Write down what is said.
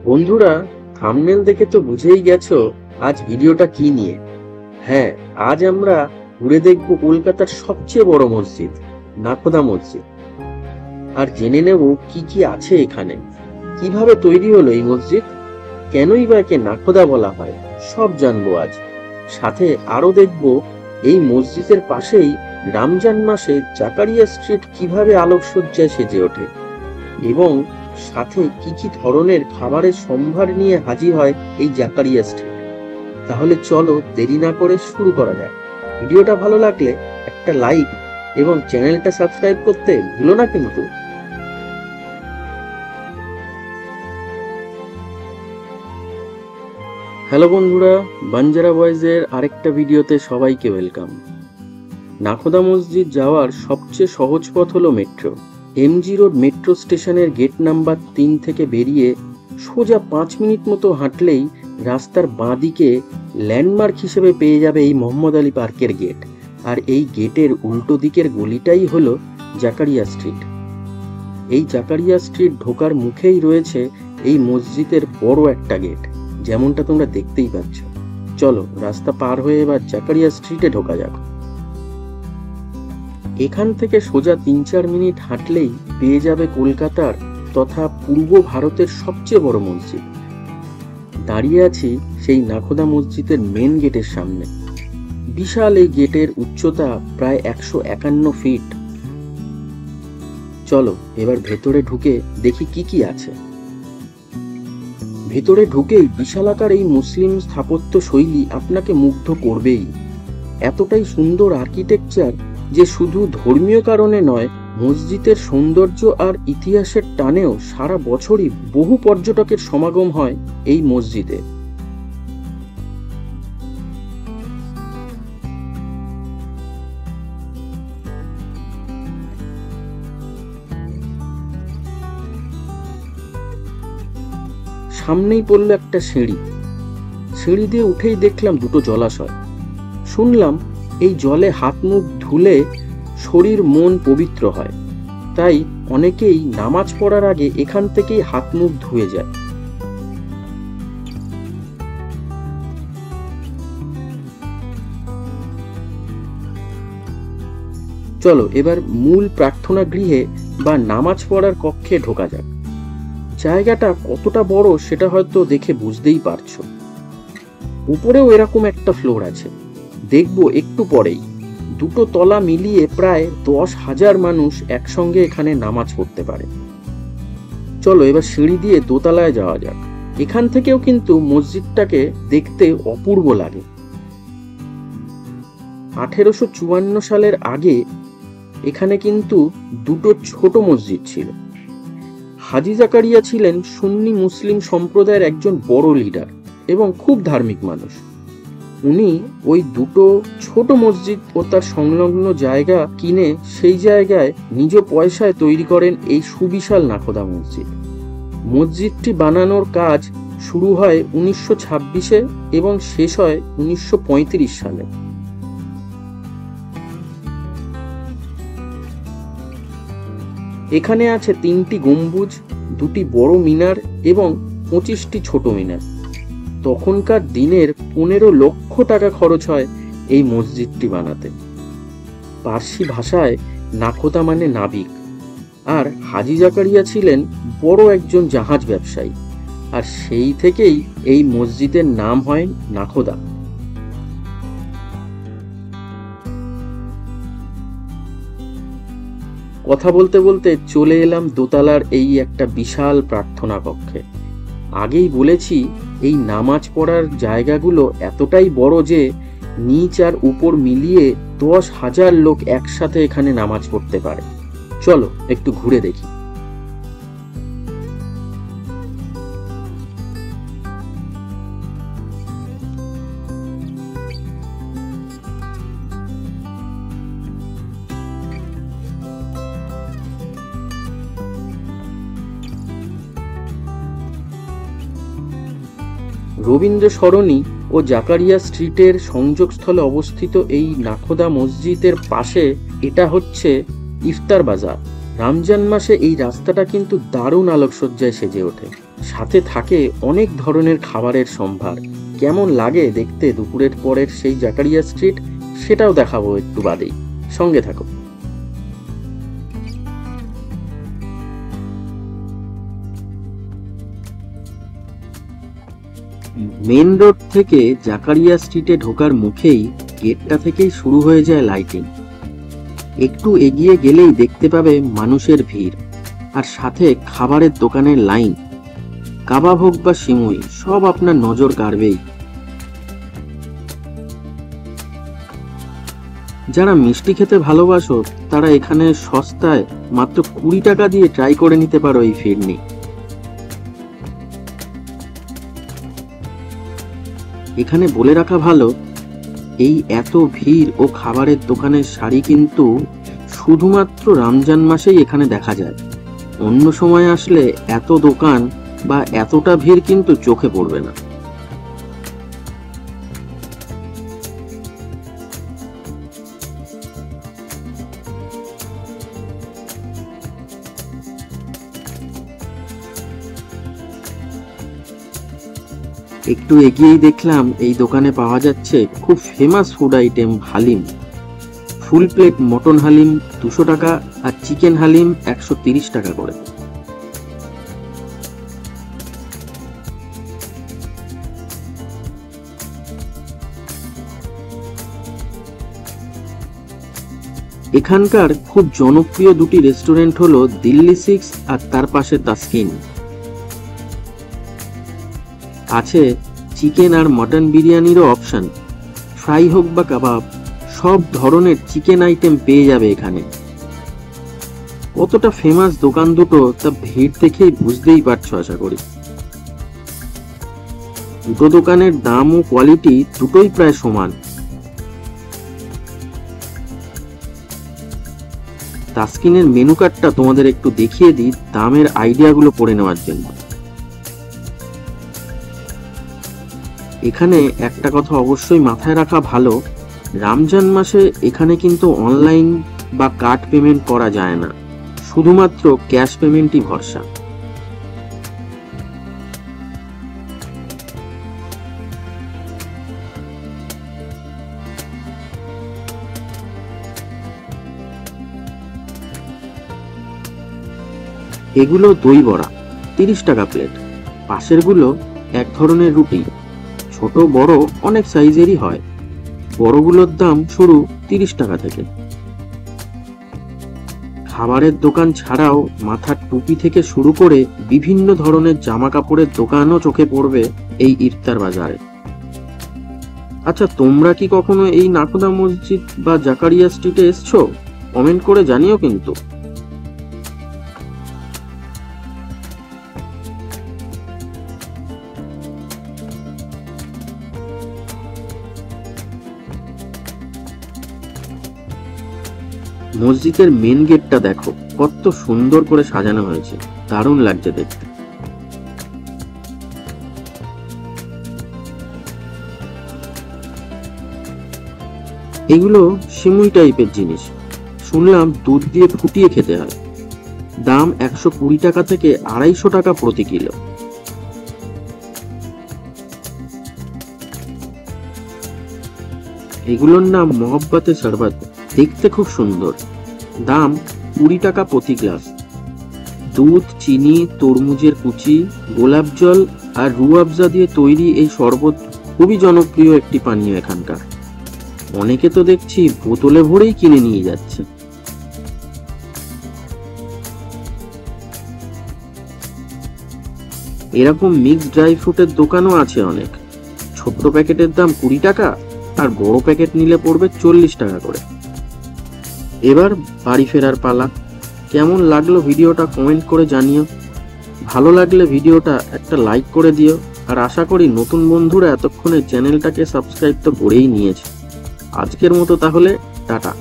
বন্ধুরা, থাম্বনেল দেখে তো বুঝেই গেছো আজ ভিডিওটা কি নিয়ে। হ্যাঁ, আজ আমরা ঘুরে দেখব কলকাতার সবচেয়ে বড় মসজিদ, নাখোদা মসজিদ। আর জেনে নেব কি কি আছে এখানে, কিভাবে তৈরি হলো এই মসজিদ, কেনই বা একে নাখোদা বলা হয়, সব জানবো আজ। সাথে আরো দেখব এই মসজিদের পাশেই রমজান মাসে জাকারিয়া স্ট্রিট কিভাবে আলোকসজ্জায় সেজে ওঠে, এবং সাথে কি কি ধরনের খাবারের সম্ভার নিয়ে হাজির হয় এই জাকারিয়া স্ট্রিট। তাহলে চলো দেরি না করে শুরু করা যাক। ভিডিওটা ভালো লাগলে একটা লাইক এবং চ্যানেলটা সাবস্ক্রাইব করতে ভুলো না কিন্তু। হ্যালো বন্ধুরা, বাঞ্জারা বয়েজের আরেকটা ভিডিওতে সবাইকে ওয়েলকাম। নাখোদা মসজিদ যাওয়ার সবচেয়ে সহজ পথ হলো মেট্রো। এমজি রোড মেট্রো স্টেশনের গেট নাম্বার 3 থেকে বেরিয়ে সোজা 5 মিনিট মতো হাঁটলেই রাস্তার বাঁদিকে ল্যান্ডমার্ক হিসেবে পেয়ে যাবে এই মোহাম্মদ আলী পার্কের গেট। আর এই গেটের উল্টো দিকের গলিটাই হলো জাকারিয়া স্ট্রিট। এই জাকারিয়া স্ট্রিট ঢোকার মুখেই রয়েছে এই মসজিদের বড় একটা গেট, যেমনটা তোমরা দেখতেই পাচ্ছ। চলো রাস্তা পার হয়ে এবার জাকারিয়া স্ট্রিটে ঢোকা যাক। এখান থেকে সোজা 3-4 মিনিট হাঁটলেই পেয়ে যাবে কলকাতার তথা পূর্ব ভারতের সবচেয়ে বড় মসজিদ। দাঁড়িয়ে আছি সেই নাখোদা মসজিদের মেন গেটের সামনে। বিশাল এই গেটের উচ্চতা প্রায় 151 ফিট। চলো এবার ভেতরে ঢুকে দেখি কি কি আছে। ভেতরে ঢুকেই বিশালাকার এই মুসলিম স্থাপত্য শৈলী আপনাকে মুগ্ধ করবেই। এতটাই সুন্দর আর্কিটেকচার যে শুধু ধর্মীয় কারণে নয়, মসজিদের সৌন্দর্য আর ইতিহাসের টানেও সারা বছরই বহু পর্যটকের সমাগম হয় এই মসজিদে। সামনেই পড়লো একটা সিঁড়ি। সিঁড়ি দিয়ে উঠেই দেখলাম দুটো জলাশয়। শুনলাম এই জলে হাত মুখ ধুলে শরীর মন পবিত্র হয়, তাই অনেকেই নামাজ পড়ার আগে এখান থেকেই হাত মুখ ধুয়ে যায়। চলো এবার মূল প্রার্থনা গৃহে বা নামাজ পড়ার কক্ষে ঢোকা যাক। জায়গাটা কতটা বড় সেটা হয়তো দেখে বুঝতেই পারছো। উপরেও এরকম একটা ফ্লোর আছে, দেখবো একটু পরেই। দুটো তলা মিলিয়ে প্রায় 10,000 মানুষ একসঙ্গে এখানে নামাজ পড়তে পারে। চলো এবার সিঁড়ি দিয়ে দোতলায় যাওয়া যাক। এখান থেকেও কিন্তু মসজিদটাকে দেখতে অপূর্ব লাগে। 1854 সালের আগে এখানে কিন্তু দুটো ছোট মসজিদ ছিল। হাজি জাকারিয়া ছিলেন সুন্নি মুসলিম সম্প্রদায়ের একজন বড় লিডার এবং খুব ধার্মিক মানুষ। উনি ওই দুটো ছোট মসজিদ ও তার সংলগ্ন জায়গা কিনে সেই জায়গায় নিজ পয়সায় তৈরি করেন এই সুবিশাল নাখোদা মসজিদ। মসজিদটি বানানোর কাজ শুরু হয় 1926-এ এবং শেষ হয় 1935 সালে। এখানে আছে 3টি গম্বুজ, 2টি বড় মিনার এবং 25টি ছোট মিনার। তখনকার দিনের 15 লক্ষ টাকা খরচ হয় এই মসজিদটি বানাতে। পার্সি ভাষায় নাখোদা মানে নাবিক, আর হাজি জাকারিয়া ছিলেন বড় একজন জাহাজ ব্যবসায়ী, আর সেই থেকেই এই মসজিদের নাম হয় নাখোদা। কথা বলতে বলতে চলে এলাম দোতলার এই একটা বিশাল প্রার্থনা কক্ষে। আগেই বলেছি এই নামাজ পড়ার জায়গাগুলো এতটাই বড় যে নিচ আর উপর মিলিয়ে 10,000 লোক একসাথে এখানে নামাজ পড়তে পারে। চলো একটু ঘুরে দেখি। রবীন্দ্র সরণি ও জাকারিয়া স্ট্রিটের সংযোগস্থলে অবস্থিত এই নাখোদা মসজিদের পাশে এটা হচ্ছে ইফতার বাজার। রমজান মাসে এই রাস্তাটা কিন্তু দারুণ আলোকসজ্জায় সেজে ওঠে। সাথে থাকে অনেক ধরনের খাবারের সম্ভার। কেমন লাগে দেখতে দুপুরের পরের সেই জাকারিয়া স্ট্রিট, সেটাও দেখাবো একটু বাদেই, সঙ্গে থাকো। মেন রোড থেকে জাকারিয়া স্ট্রিটে ঢোকার মুখেই গেটটা থেকেই শুরু হয়ে যায় লাইটিং। একটু এগিয়ে গেলেই দেখতে পাবে মানুষের ভিড়, আর সাথে খাবারের দোকানের লাইন। কাবাব হোক বা সিমুই, সব আপনার নজর কাড়বেই। যারা মিষ্টি খেতে ভালোবাসো তারা এখানে সস্তায় মাত্র 20 টাকা দিয়ে ট্রাই করে নিতে পারো এই ফিরনি। এখানে বলে রাখা ভালো, এই এত ভিড় ও খাবারের দোকানের সারি কিন্তু শুধুমাত্র রমজান মাসেই এখানে দেখা যায়। অন্য সময় আসলে এত দোকান বা এতটা ভিড় কিন্তু চোখে পড়বে না। একটু এগিয়েই দেখলাম এই দোকানে পাওয়া যাচ্ছে খুব famous food item haleem. Full plate mutton haleem 200 টাকা আর চিকেন হালিম 130 টাকা করে। এখানকার খুব জনপ্রিয় দুটি রেস্টুরেন্ট হলো দিল্লি 6 আর তার পাশে তাসকিন। আছে চিকেন আর মটন বিরিয়ানিরও অপশন। ফ্রাই হোক বা কাবাব, সব ধরনের চিকেন আইটেম পেয়ে যাবে এখানে। কতটা ফেমাস দোকান দুটো তা ভিড় দেখেই বুঝতেই পারছো আশা করি। দুটো দোকানের দাম ও কোয়ালিটি দুটোই প্রায় সমান। তাসকিনের মেনু কার্ডটা তোমাদের একটু দেখিয়ে দিই দামের আইডিয়াগুলো পড়ে নেওয়ার জন্য। এখানে একটা কথা অবশ্যই মাথায় রাখা ভালো, রমজান মাসে এখানে কিন্তু অনলাইন বা কার্ড পেমেন্ট করা যায় না, শুধুমাত্র ক্যাশ পেমেন্টই ভরসা। এগুলো দই বড়া 30 টাকা প্লেট। পাশের গুলো এক ধরনের রুটি, ছোট বড় অনেক সাইজেরই হয়। বড়গুলোর দাম শুরু 30 টাকা থেকে। খাবারের দোকান ছাড়াও মাথার টুপি থেকে শুরু করে বিভিন্ন ধরনের জামা কাপড়ের দোকানও চোখে পড়বে এই ইফতার বাজারে। আচ্ছা, তোমরা কি কখনো এই নাকোদা মসজিদ বা জাকারিয়া স্ট্রিটে এসছো? কমেন্ট করে জানিও কিন্তু। মসজিদের মেন গেটটা দেখো কত সুন্দর করে সাজানো হয়েছে, দারুণ লাগছে দেখতে। এগুলো সিমুই টাইপের জিনিস, শুনলাম দুধ দিয়ে ফুটিয়ে খেতে হয়। দাম 120 টাকা থেকে 250 টাকা প্রতি কিলো। এগুলোর নাম মোহব্বতে শরবত, দেখতে খুব সুন্দর। দাম 20 টাকা প্রতি গ্লাস। দুধ, চিনি, তরমুজের কুচি, গোলাপ জল আর রুয়াবজা দিয়ে তৈরি এই শরবত খুবই জনপ্রিয় একটি পানীয় এখানকার। অনেকে তো দেখছি বোতলে ভরেই কিনে নিয়ে যাচ্ছে। এরকম মিক্স ড্রাই ফ্রুটের দোকানও আছে অনেক। ছোট প্যাকেটের দাম 20 টাকা আর বড় প্যাকেট নিলে পড়বে 40 টাকা করে। এবার বাড়ি ফেরার পালা। কেমন লাগলো ভিডিওটা কমেন্ট করে জানিও। ভালো লাগলে ভিডিওটা একটা লাইক করে দিও। আর আশা করি নতুন বন্ধুরা এতক্ষণে চ্যানেলটাকে সাবস্ক্রাইব তো করেই নিয়েছে। আজকের মতো তাহলে টাটা।